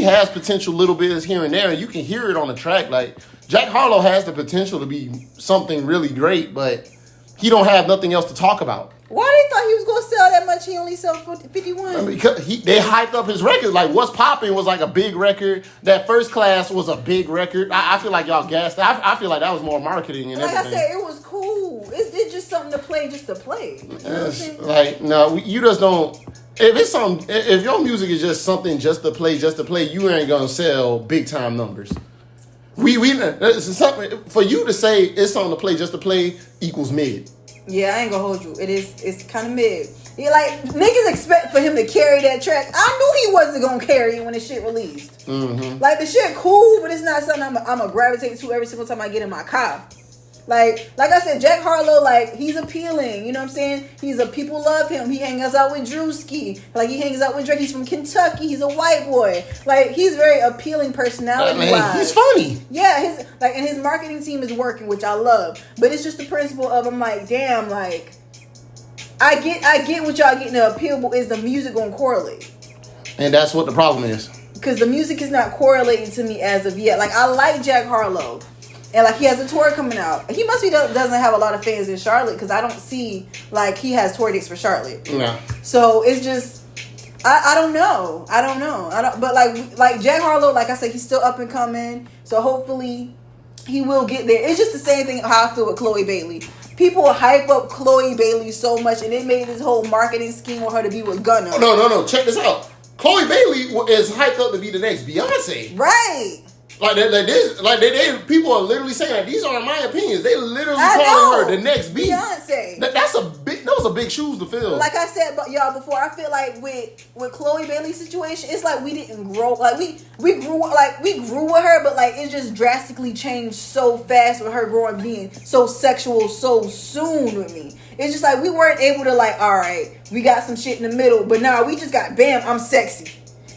has potential little bits here and there, and you can hear it on the track. Like, Jack Harlow has the potential to be something really great, but he don't have nothing else to talk about. Why they thought he was going to sell that much? He only sold 51. Because they hyped up his record. Like, What's Poppin' was like a big record. That First Class was a big record. I feel like y'all gassed. I feel like that was more marketing and everything. Like I said, it was cool. It's just something to play just to play. You know what I'm saying? Like, no, you just don't. If your music is just something just to play, you ain't gonna sell big time numbers. It's something for you to say it's something to play just to play equals mid. Yeah, I ain't gonna hold you. It's kind of mid. Yeah, like niggas expect for him to carry that track. I knew he wasn't gonna carry it when the shit released. Like the shit cool, but it's not something I'm gonna gravitate to every single time I get in my car. Like I said, Jack Harlow, like, he's appealing. You know what I'm saying? People love him. He hangs out with Drewski. Like, he hangs out with Drake. He's from Kentucky. He's a white boy. Like, he's very appealing personality-wise. He's funny. Yeah, and his marketing team is working, which I love. But it's just the principle of, I'm like, damn, like, I get what y'all getting to appeal, but is the music gonna correlate? And that's what the problem is. Because the music is not correlating to me as of yet. Like, I like Jack Harlow. And like he has a tour coming out. He must be doesn't have a lot of fans in Charlotte because I don't see like he has tour dates for Charlotte. No. So it's just I don't know. But like Jack Harlow, like I said, he's still up and coming. So hopefully he will get there. It's just the same thing how I feel with Chloe Bailey. People hype up Chloe Bailey so much, and it made this whole marketing scheme for her to be with Gunna. Oh, no. Check this out. Chloe Bailey is hyped up to be the next Beyonce. Right. People are literally saying that these aren't my opinions. They literally calling her the next Beyonce. That's a big. are big shoes to fill. Like I said, but y'all before, I feel like with Chloe Bailey's situation, it's like we didn't grow. Like we grew with her, but like it just drastically changed so fast with her growing, being so sexual so soon with me. It's just like we weren't able to like, all right, we got some shit in the middle, but now we just got bam, I'm sexy.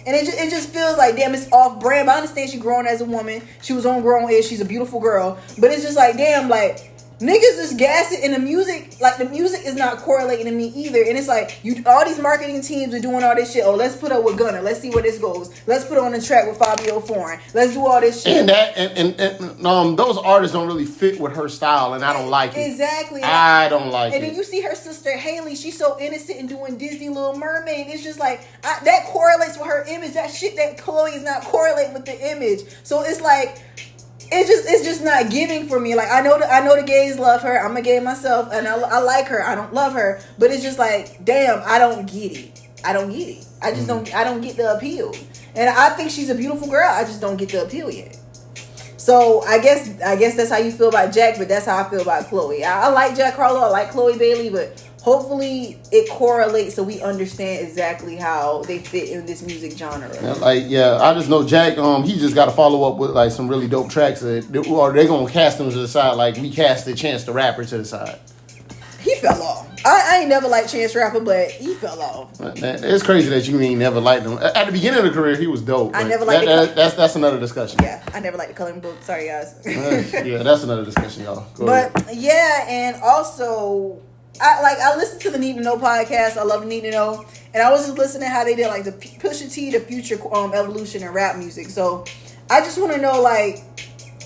And it just feels like, damn, it's off brand. But I understand she's grown as a woman. She was on grown age. She's a beautiful girl. But it's just like, damn, like, niggas is gassing in the music. Like, the music is not correlating to me either. And it's like, all these marketing teams are doing all this shit. Oh, let's put her with Gunna. Let's see where this goes. Let's put her on the track with Fabio Foreign. Let's do all this shit. And those artists don't really fit with her style, and I don't like it. Exactly. I don't like it. And then you see her sister Haley. She's so innocent and doing Disney Little Mermaid. It's just like, that correlates with her image. That shit that Chloe is not correlating with the image. So it's like, it's just not giving for me. Like I know the gays love her. I'm a gay myself, and I like her. I don't love her, but it's just like, damn, I don't get it. I just don't. I don't get the appeal. And I think she's a beautiful girl. I just don't get the appeal yet. So I guess that's how you feel about Jack, but that's how I feel about Chloe. I like Jack Harlow. I like Chloe Bailey, but hopefully it correlates so we understand exactly how they fit in this music genre. I just know Jack, he just got to follow up with like some really dope tracks, or they're going to cast him to the side like we cast the Chance the Rapper to the side. He fell off. I ain't never liked Chance Rapper, but he fell off. It's crazy that you ain't never liked him. At the beginning of the career, he was dope. I never liked that's another discussion. Yeah, I never liked the coloring book. Sorry, guys. Yeah, that's another discussion, y'all. Go ahead. Yeah, and also, I listened to the Need to Know podcast. I love the Need to Know, and I was just listening to how they did like the Pusha T, the future evolution in rap music. So I just want to know, like,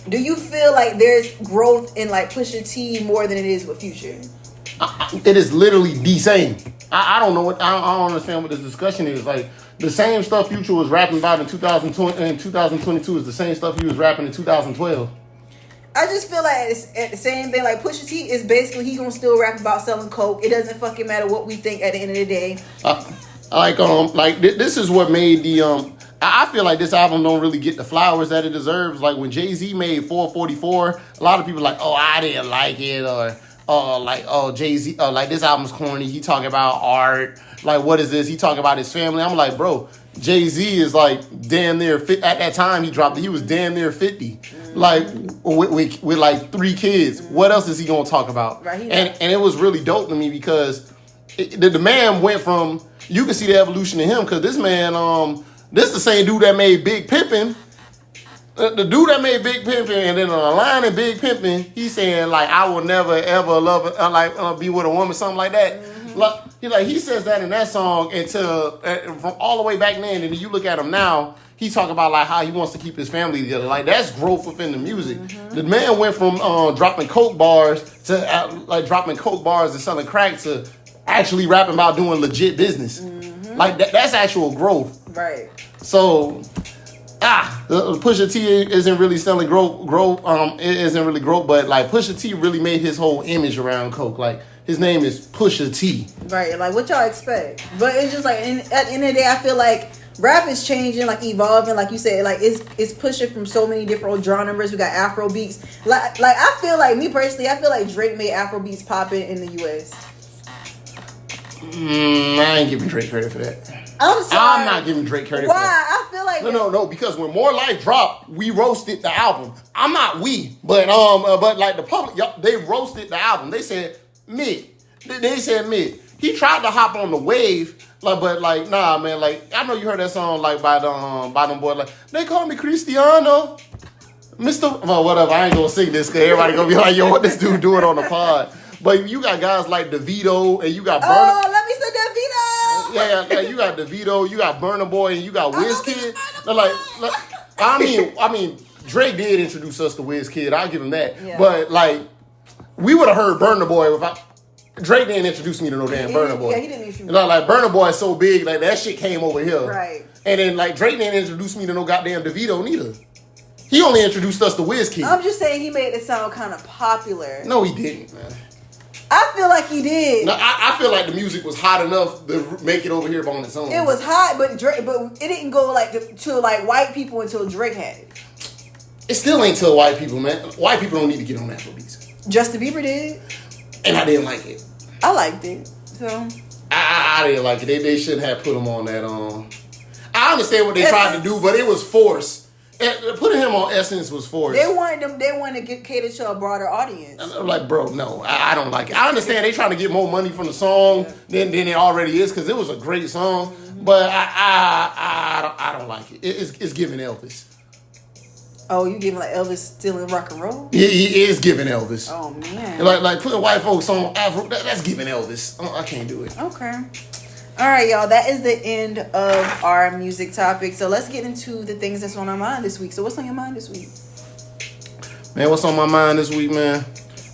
do you feel like there's growth in like Pusha T more than it is with Future? It is literally the same. I don't know what I don't understand what this discussion is. Like the same stuff Future was rapping about in 2020 and 2022 is the same stuff he was rapping in 2012. I just feel like it's the same thing. Like Pusha T is basically he gonna still rap about selling coke. It doesn't fucking matter what we think at the end of the day. This is what made the I feel like this album don't really get the flowers that it deserves. Like when Jay-Z made 444, a lot of people are like, oh, I didn't like it, or Jay-Z, like this album's corny. He talking about art. Like, what is this? He talking about his family. I'm like, bro, Jay-Z is like damn near at that time he was damn near 50. Like with like 3 kids. What else is he gonna talk about? Right, and it was really dope to me because the man went from, you can see the evolution in him, because this man, this the same dude that made Big Pimpin'. The dude that made Big Pimpin', and then on the line in Big Pimpin', he's saying like, I will never ever love be with a woman, something like that. Mm-hmm. He says that in that song until from all the way back then, and then you look at him now, he talk about like how he wants to keep his family together. Like that's growth within the music. Mm-hmm. The man went from dropping coke bars to dropping coke bars and selling crack to actually rapping about doing legit business. Mm-hmm. Like that's actual growth. Right. So. Pusha T isn't really selling growth. It isn't really growth, but like Pusha T really made his whole image around coke. Like his name is Pusha T. Right. Like what y'all expect? But it's just like at the end of the day, I feel like rap is changing, like evolving, like you said. Like it's pushing from so many different genres. We got Afro beats. Like I feel like me personally, I feel like Drake made Afro beats popping in the U.S. I ain't giving Drake credit for that. I'm sorry. I'm not giving Drake credit for that. Why? I feel like no. Because when More Life dropped, we roasted the album. I'm not but like the public, they roasted the album. They said mid. They said mid. He tried to hop on the wave, but nah, man. Like I know you heard that song like by them boys. Like they call me Cristiano, Mr. Well, whatever. I ain't gonna sing this because everybody gonna be like, yo, what this dude doing on the pod? But you got guys like DeVito and you got Burna. Oh, let me say DeVito. Yeah, you got DeVito, you got Burna Boy, and you got Wizkid. I mean, Drake did introduce us to Wizkid. I'll give him that. Yeah. But like, we would have heard Burna Boy without. Drake didn't introduce me to no damn Burna Boy. Yeah, he didn't introduce me. Like Burna Boy is so big, like that shit came over here. Right. And then like Drake didn't introduce me to no goddamn DeVito neither. He only introduced us to Wizkid. I'm just saying he made it sound kind of popular. No, he didn't, man. I feel like he did. No, I feel like the music was hot enough to make it over here on its own. It was hot, but it didn't go to white people until Drake had it. It still ain't till white people, man. White people don't need to get on Afrobeats. Justin Bieber did. And I didn't like it. I liked it. So I didn't like it. They shouldn't have put him on that. I understand what they tried to do, but it was forced. Putting him on Essence was forced. They wanted to cater to a broader audience. I'm like, bro, no, I don't like it. I understand they trying to get more money from the song than it already is because it was a great song, but I don't like it. It's giving Elvis. Oh, you giving like Elvis still in rock and roll? He is giving Elvis. Oh man, like putting white folks on Afro. That's giving Elvis. I can't do it. Okay. All right, y'all. That is the end of our music topic. So let's get into the things that's on our mind this week. So what's on your mind this week? Man, what's on my mind this week, man?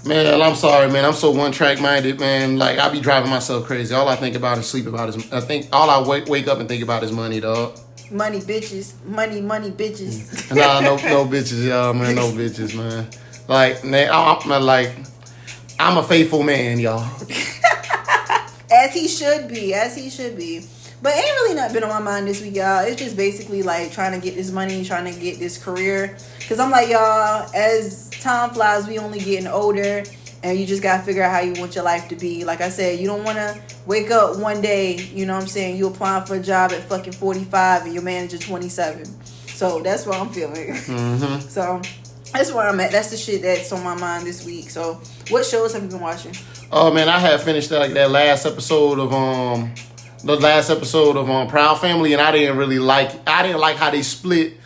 Man, I'm sorry, man. I'm so one-track minded, man. Like, I be driving myself crazy. All I think about is sleep about is... all I wake up and think about is money, dog. Money, bitches. Money, bitches. Nah, no bitches, y'all, man. No bitches, man. Like, man, I'm a faithful man, y'all. As he should be. But ain't really not been on my mind this week, y'all. It's just basically like trying to get this money, trying to get this career. Because I'm like, y'all, as time flies, we only getting older. And you just got to figure out how you want your life to be. Like I said, you don't want to wake up one day, you know what I'm saying, you applying for a job at fucking 45 and your manager 27. So that's what I'm feeling. Mm-hmm. So that's where I'm at. That's the shit that's on my mind this week. So what shows have you been watching? Oh, man, I had finished that last episode of Proud Family, and I didn't like how they split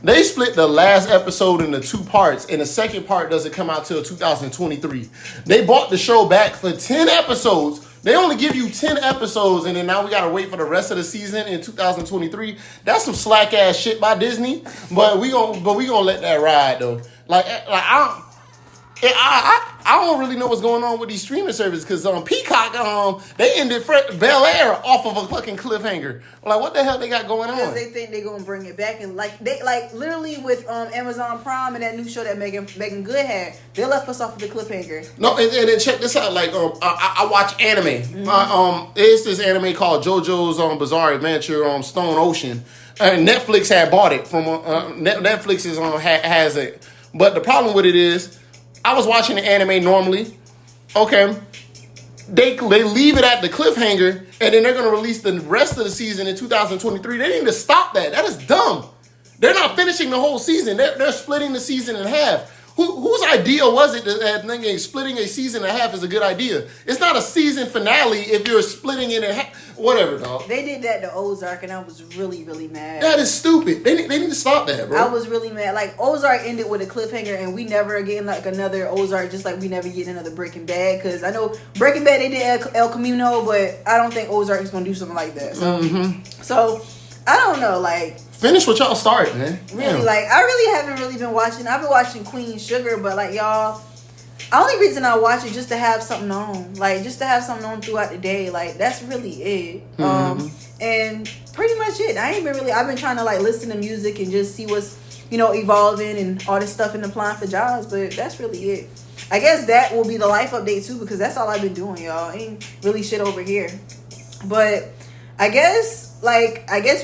they split the last episode into two parts, and the second part doesn't come out till 2023. They bought the show back for 10 episodes. They only give you 10 episodes, and then now we gotta wait for the rest of the season in 2023. That's some slack ass shit by Disney, but we gonna let that ride though. I don't really know what's going on with these streaming services because Peacock they ended Bel Air off of a fucking cliffhanger. Like, what the hell they got going on? Because they think they're gonna bring it back, and they literally with Amazon Prime and that new show that Megan Good had, they left us off of the cliffhanger. No, and then check this out. Like I watch anime. Mm-hmm. It's this anime called JoJo's Bizarre Adventure Stone Ocean, and Netflix had bought it from Netflix has it, but the problem with it is, I was watching the anime normally. Okay. They leave it at the cliffhanger, and then they're going to release the rest of the season in 2023. They need to stop that. That is dumb. They're not finishing the whole season. They're splitting the season in half. Whose idea was it that splitting a season in half is a good idea? It's not a season finale if you're splitting it in half. Whatever, dog. They did that to Ozark, and I was really, really mad. That is stupid. They need to stop that, bro. I was really mad. Like, Ozark ended with a cliffhanger, and we never getting like another Ozark, just like we never get another Breaking Bad. Because I know Breaking Bad, they did El Camino, but I don't think Ozark is going to do something like that. So I don't know, like... Finish what y'all started, man. Really, like, I really haven't really been watching. I've been watching Queen Sugar, but, like, y'all, the only reason I watch it just to have something on. Like, just to have something on throughout the day. Like, that's really it. And pretty much it. I've been trying to, like, listen to music and just see what's, evolving and all this stuff and applying for jobs, but that's really it. I guess that will be the life update, too, because that's all I've been doing, y'all. Ain't really shit over here. But I guess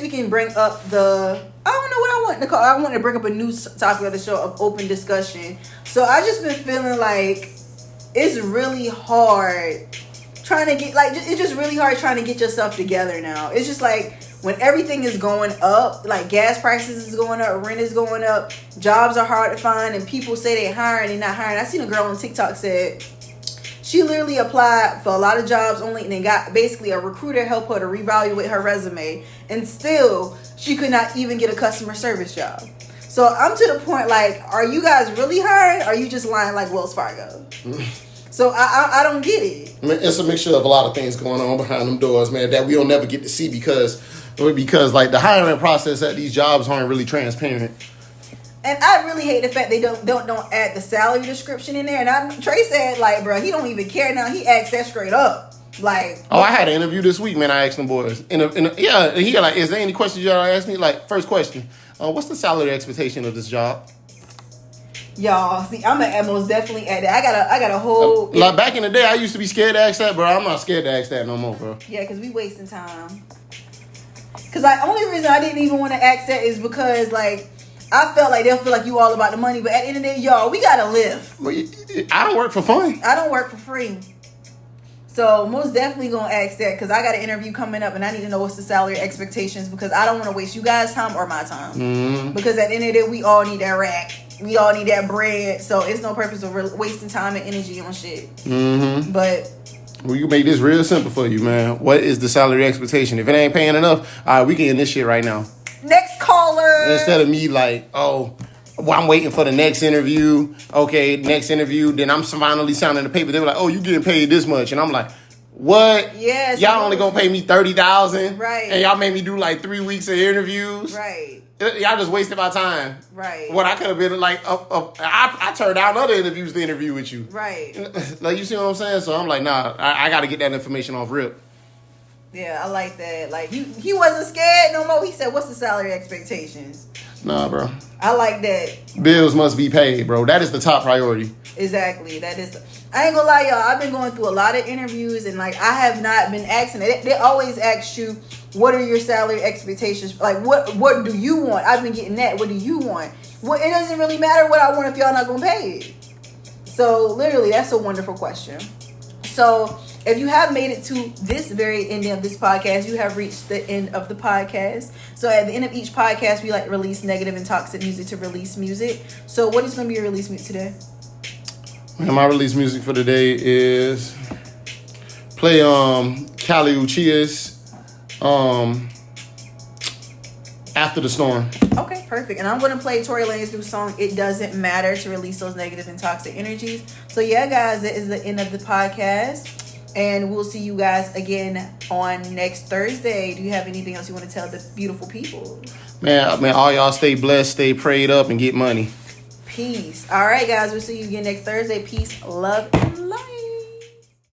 we can bring up I don't know what I want to call. I want to bring up a new topic of the show of open discussion. So I just been feeling like it's really hard trying to get, like, it's just really hard trying to get yourself together now. It's just like when everything is going up, like gas prices is going up, rent is going up, jobs are hard to find, and people say they're hiring, they're not hiring. I seen a girl on TikTok said she literally applied for a lot of jobs on LinkedIn and got basically a recruiter help her to reevaluate her resume, and still she could not even get a customer service job. So I'm to the point, like, are you guys really hiring, or are you just lying like Wells Fargo? So I don't get it. I mean, it's a mixture of a lot of things going on behind them doors, man, that we don't never get to see because like the hiring process at these jobs aren't really transparent. And I really hate the fact they don't add the salary description in there. And Trey said, like, bro, he don't even care now. He asked that straight up. Like, I had an interview this week, man. I asked them boys. He like, is there any questions y'all ask me? Like, first question, what's the salary expectation of this job? Y'all, see, I'm most definitely at that. I got a whole... like, back in the day, I used to be scared to ask that, bro. I'm not scared to ask that no more, bro. Yeah, because we wasting time. Because, like, only reason I didn't even want to ask that is because, like, I felt like they'll feel like you all about the money, but at the end of the day, y'all, we gotta live. I don't work for fun. I don't work for free. So most definitely gonna ask that because I got an interview coming up and I need to know what's the salary expectations because I don't want to waste you guys' time or my time. Mm-hmm. Because at the end of the day, we all need that rack. We all need that bread. So it's no purpose of wasting time and energy on shit. Mm-hmm. But we can make this real simple for you, man. What is the salary expectation? If it ain't paying enough, all right, we can end this shit right now. Next caller. Instead of me like, oh, well, I'm waiting for the next interview. Okay, next interview. Then I'm finally signing the paper. They were like, oh, you getting paid this much. And I'm like, what? Yes. Y'all only going to pay me $30,000? Right. And y'all made me do like 3 weeks of interviews? Right. Y'all just wasted my time. Right. What I could have been like, I turned down other interviews to interview with you. Right. Like, you see what I'm saying? So I'm like, nah, I got to get that information off rip. Yeah, I like that. Like, he wasn't scared no more. He said, what's the salary expectations? Nah, bro. I like that. Bills must be paid, bro. That is the top priority. Exactly. That is. I ain't gonna lie, y'all. I've been going through a lot of interviews, and like I have not been asking. They always ask you, "What are your salary expectations? Like, what do you want?" I've been getting that. What do you want? Well, it doesn't really matter what I want if y'all not gonna pay it. So literally, that's a wonderful question. So if you have made it to this very end of this podcast, you have reached the end of the podcast. So at the end of each podcast, we like release negative and toxic music to release music. So what is going to be your release music today? And my release music for today is play Kali Uchia's After the Storm. Okay, perfect. And I'm going to play Tory Lanez's new song, It Doesn't Matter, to release those negative and toxic energies. So yeah, guys, that is the end of the podcast. And we'll see you guys again on next Thursday. Do you have anything else you want to tell the beautiful people? Man, all y'all stay blessed, stay prayed up, and get money. Peace. All right, guys. We'll see you again next Thursday. Peace, love, and light.